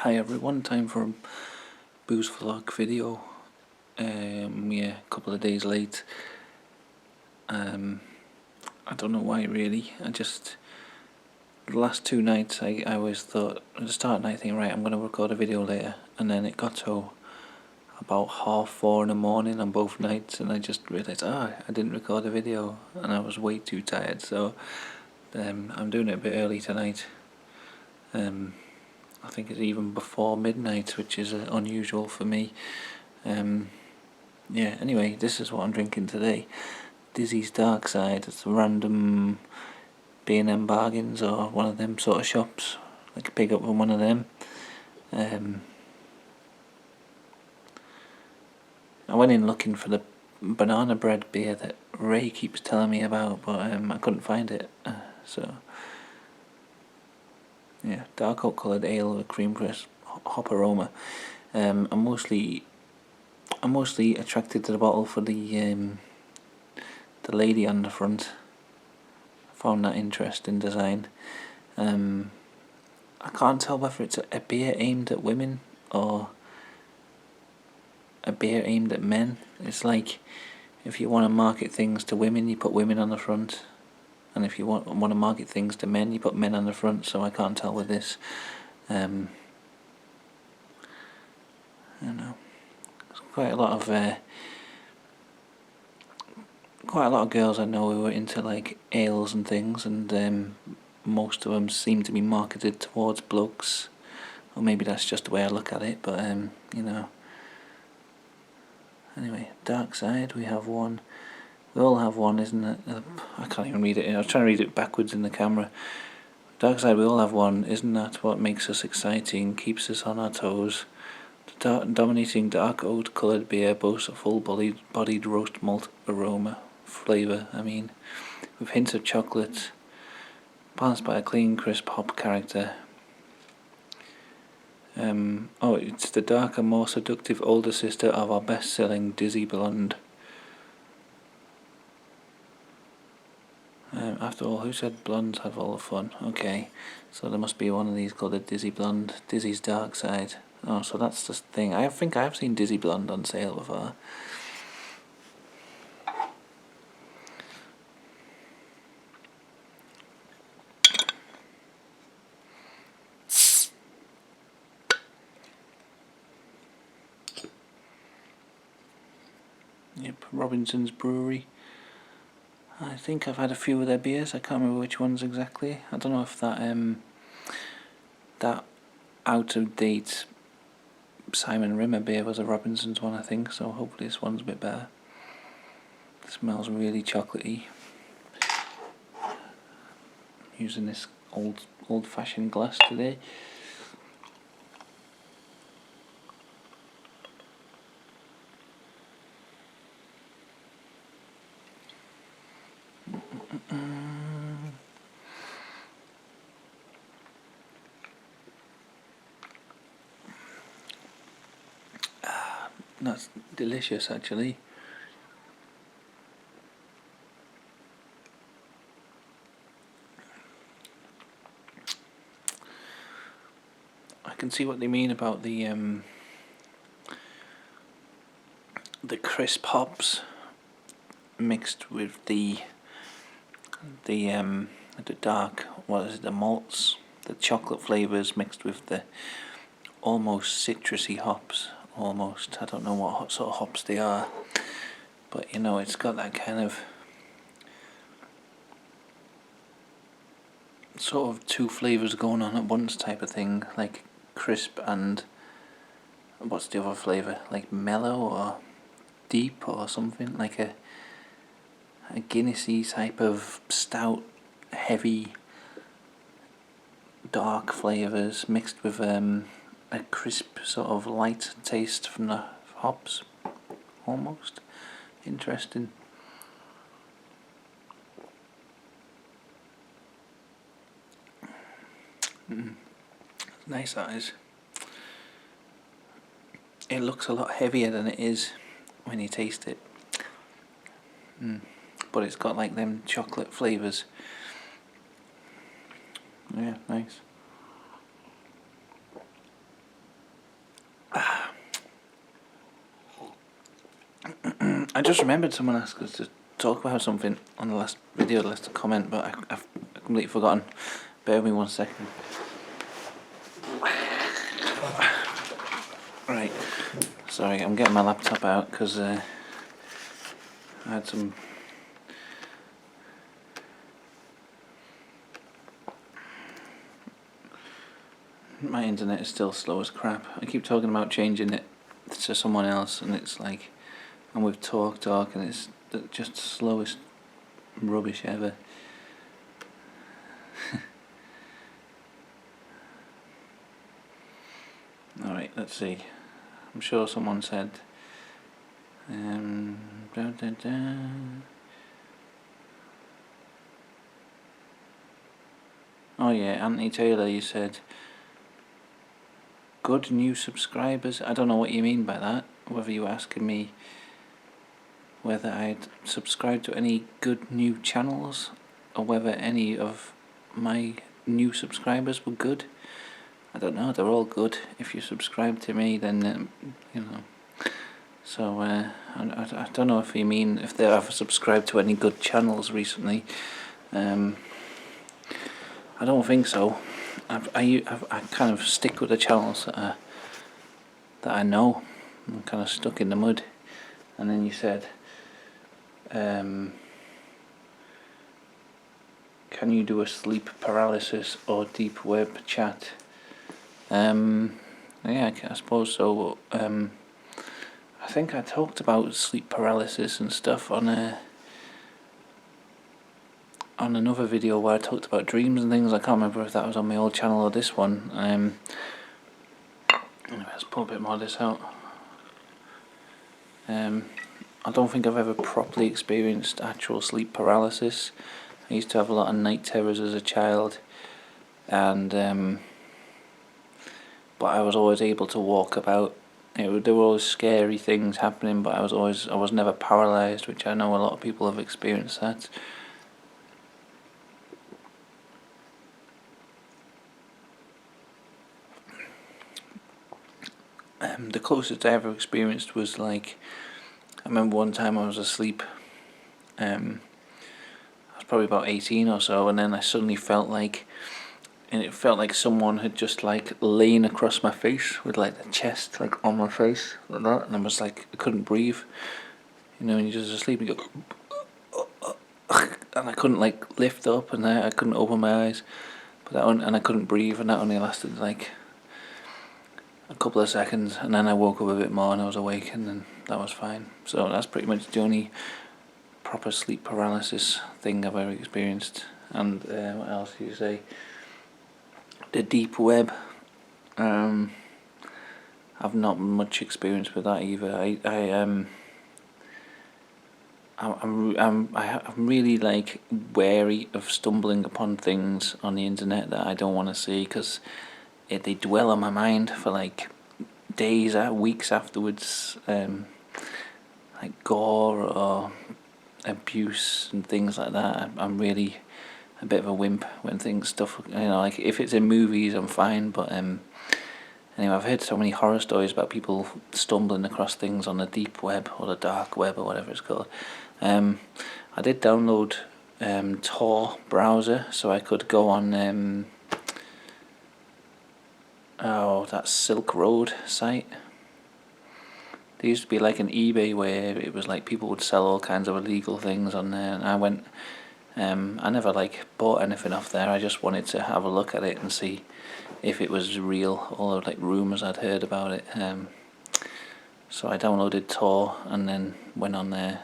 Hi everyone, time for a booze vlog video. Yeah, a couple of days late. I don't know why really. The last two nights I always thought, at the start of the night thinking, right, I'm going to record a video later, and then it got to about 4:30 in the morning on both nights, and I just realised, I didn't record a video, and I was way too tired, so I'm doing it a bit early tonight. I think it's even before midnight, which is unusual for me. Yeah, anyway, this is what I'm drinking today. Dizzy's Dark Side. It's a random B&M Bargains or one of them sort of shops. I could pick up from one of them. I went in looking for the banana bread beer that Ray keeps telling me about, but I couldn't find it. So yeah, dark oak coloured ale with cream crisp hop aroma. I'm mostly attracted to the bottle for the lady on the front. I found that interesting design. I can't tell whether it's a beer aimed at women or a beer aimed at men. It's like if you want to market things to women, you put women on the front, and if you want to market things to men, you put men on the front. So I can't tell with this. I don't know. There's quite a lot of girls I know who are into like ales and things, and most of them seem to be marketed towards blokes, or maybe that's just the way I look at it. But you know. Anyway, Dark Side. We have one. We all have one, isn't it? I can't even read it. I was trying to read it backwards in the camera. Dark Side. We all have one. Isn't that what makes us exciting? Keeps us on our toes. The dominating dark oat coloured beer boasts a full-bodied roast malt flavour. With hints of chocolate, balanced by a clean, crisp hop character. It's the darker, more seductive older sister of our best-selling Dizzy Blonde. After all, who said blondes have all the fun? Okay, so there must be one of these called a Dizzy Blonde, Dizzy's Dark Side. Oh, so that's the thing. I think I've seen Dizzy Blonde on sale before. Yep, Robinson's Brewery. I think I've had a few of their beers. I can't remember which ones exactly. I don't know if that out of date Simon Rimmer beer was a Robinson's one, I think. So hopefully this one's a bit better. It smells really chocolatey. Using this old-fashioned glass today. That's delicious, actually. I can see what they mean about the crisp hops mixed with the dark, the malts, the chocolate flavours mixed with the almost citrusy hops. Almost, I don't know what sort of hops they are, but you know, it's got that kind of sort of two flavours going on at once type of thing, like crisp and what's the other flavour, like mellow or deep or something, like a Guinnessy type of stout, heavy, dark flavours mixed with a crisp sort of light taste from the hops. Almost interesting. Nice, that is. It looks a lot heavier than it is when you taste it. But it's got like them chocolate flavours. Yeah, nice. I just remembered someone asked us to talk about something on the last video, the last comment, but I've completely forgotten. Bear with me 1 second. Right, sorry, I'm getting my laptop out because I had some... My internet is still slow as crap. I keep talking about changing it to someone else, and it's like I'm with Talk and it's just the slowest rubbish ever. Alright, let's see. I'm sure someone said oh yeah, Anthony Taylor, you said good new subscribers. I don't know what you mean by that, whether you were asking me whether I'd subscribed to any good new channels or whether any of my new subscribers were good. I don't know, they're all good. If you subscribe to me, then you know. So I don't know if you mean if they have subscribed to any good channels recently. I don't think so. I kind of stick with the channels that I know. I'm kind of stuck in the mud. And then you said, can you do a sleep paralysis or deep web chat? Yeah, I suppose so. I think I talked about sleep paralysis and stuff on another video where I talked about dreams and things. I can't remember if that was on my old channel or this one. Let's pull a bit more of this out. I don't think I've ever properly experienced actual sleep paralysis. I used to have a lot of night terrors as a child, and but I was always able to walk about. There were always scary things happening, but I was never paralysed, which I know a lot of people have experienced that. The closest I ever experienced was like, I remember one time I was asleep. I was probably about 18 or so, and then I suddenly felt like, and it felt like someone had just like lain across my face with like the chest like on my face like that, and I was like, I couldn't breathe. You know, when you're just asleep, you go, and I couldn't like lift up, and I couldn't open my eyes, and I couldn't breathe, and that only lasted like a couple of seconds, and then I woke up a bit more and I was awake, and then that was fine. So that's pretty much the only proper sleep paralysis thing I've ever experienced. And what else do you say? The deep web. I've not much experience with that either. I'm really like wary of stumbling upon things on the internet that I don't want to see, because they dwell on my mind for like days, weeks afterwards. Like gore or abuse and things like that. I'm really a bit of a wimp when stuff, you know, like if it's in movies I'm fine, but anyway, I've heard so many horror stories about people stumbling across things on the deep web or the dark web or whatever it's called. I did download Tor browser, so I could go on that Silk Road site. There used to be like an eBay where it was like people would sell all kinds of illegal things on there, and I went. I never like bought anything off there. I just wanted to have a look at it and see if it was real, all the like rumours I'd heard about it. So I downloaded Tor and then went on there.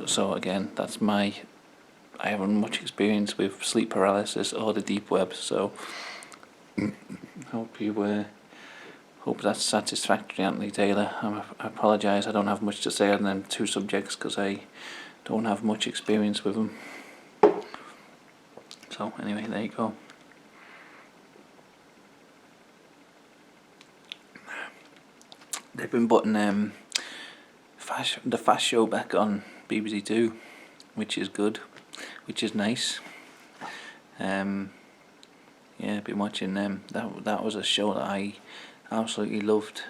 So again, I haven't much experience with sleep paralysis or the deep web, so hope that's satisfactory, Anthony Taylor. I apologise, I don't have much to say on them two subjects because I don't have much experience with them. So anyway, there you go. They've been putting the Fast Show back on BBC Two, which is good, which is nice. Yeah, I've been watching them. That was a show that I absolutely loved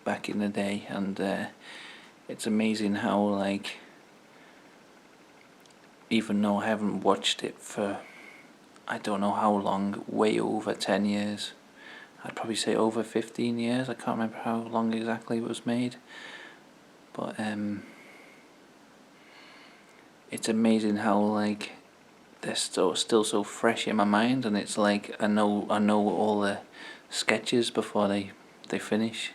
back in the day, and it's amazing how, like, even though I haven't watched it for I don't know how long, way over 10 years, I'd probably say over 15 years, I can't remember how long exactly it was made, but it's amazing how, like, they're still so fresh in my mind, and it's like I know all the sketches before they finish.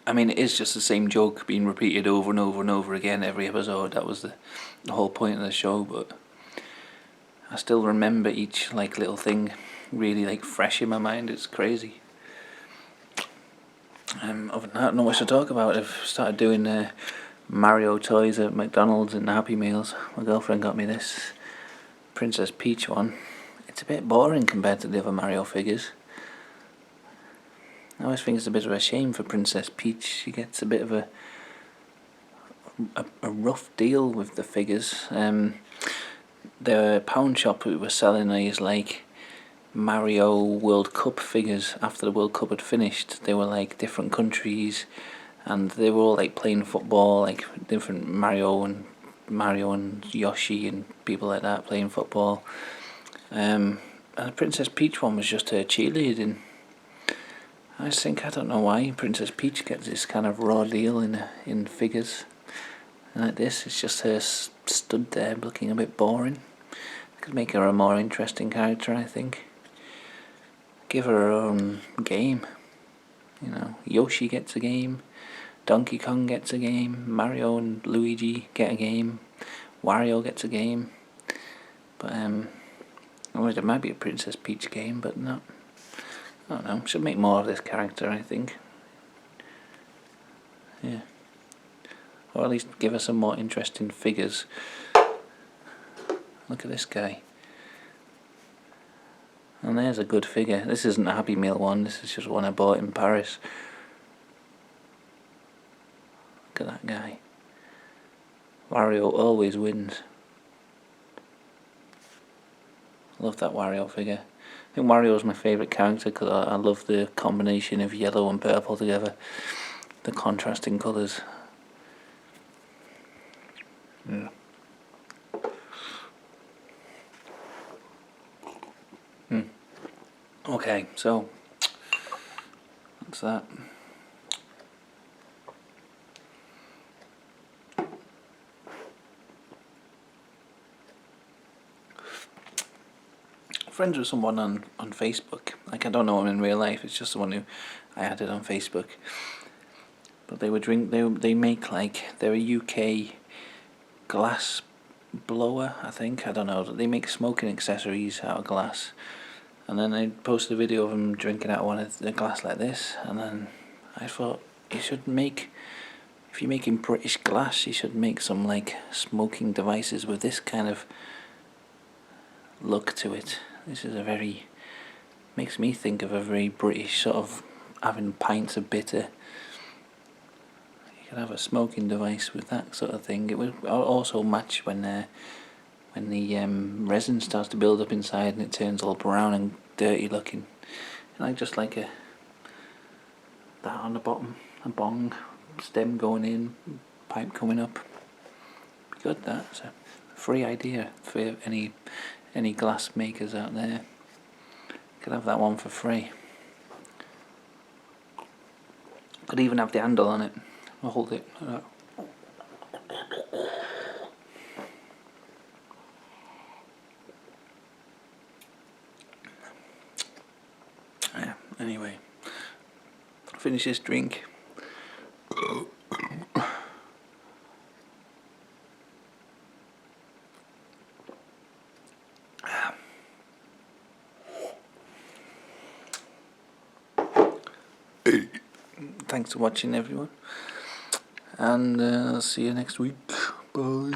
I mean, it is just the same joke being repeated over and over and over again every episode. That was the whole point of the show, but I still remember each, like, little thing really, like, fresh in my mind. It's crazy. Other than that, I don't know what to talk about. I've started doing Mario toys at McDonald's and Happy Meals. My girlfriend got me this Princess Peach one. It's a bit boring compared to the other Mario figures. I always think it's a bit of a shame for Princess Peach. She gets a bit of a rough deal with the figures. The pound shop we were selling these, like, Mario World Cup figures. After the World Cup had finished, they were like different countries, and they were all like playing football, like different Mario and Yoshi and people like that playing football. And the Princess Peach one was just her cheerleading. I just think, I don't know why Princess Peach gets this kind of raw deal in figures. And like this, it's just her stood there looking a bit boring. Could make her a more interesting character, I think. Give her own game. You know, Yoshi gets a game, Donkey Kong gets a game, Mario and Luigi get a game, Wario gets a game. But well, there might be a Princess Peach game, but not. I don't know. Should make more of this character, I think. Yeah. Or at least give her some more interesting figures. Look at this guy. And there's a good figure. This isn't a Happy Meal one, this is just one I bought in Paris. Look at that guy. Wario always wins. I love that Wario figure. I think Wario's my favourite character because I love the combination of yellow and purple together. The contrasting colours. Yeah. Okay, so that's that. Friends with someone on Facebook. Like, I don't know him in real life. It's just someone who I added on Facebook. But they would drink. They make, like, they're a UK glass blower, I think. I don't know. They make smoking accessories out of glass. And then they posted a video of them drinking out of one of the glass like this. And then I thought, you should make, if you're making British glass, you should make some, like, smoking devices with this kind of look to it. This is makes me think of a very British sort of having pints of bitter. You could have a smoking device with that sort of thing. It would also match when the resin starts to build up inside and it turns all brown and dirty looking. And I just like that on the bottom, a bong, stem going in, pipe coming up. Be good, that. It's a free idea for any glass makers out there. Could have that one for free. Could even have the handle on it. I'll hold it like that. Yeah, anyway. Finish this drink. Thanks for watching, everyone, and I'll see you next week. Bye.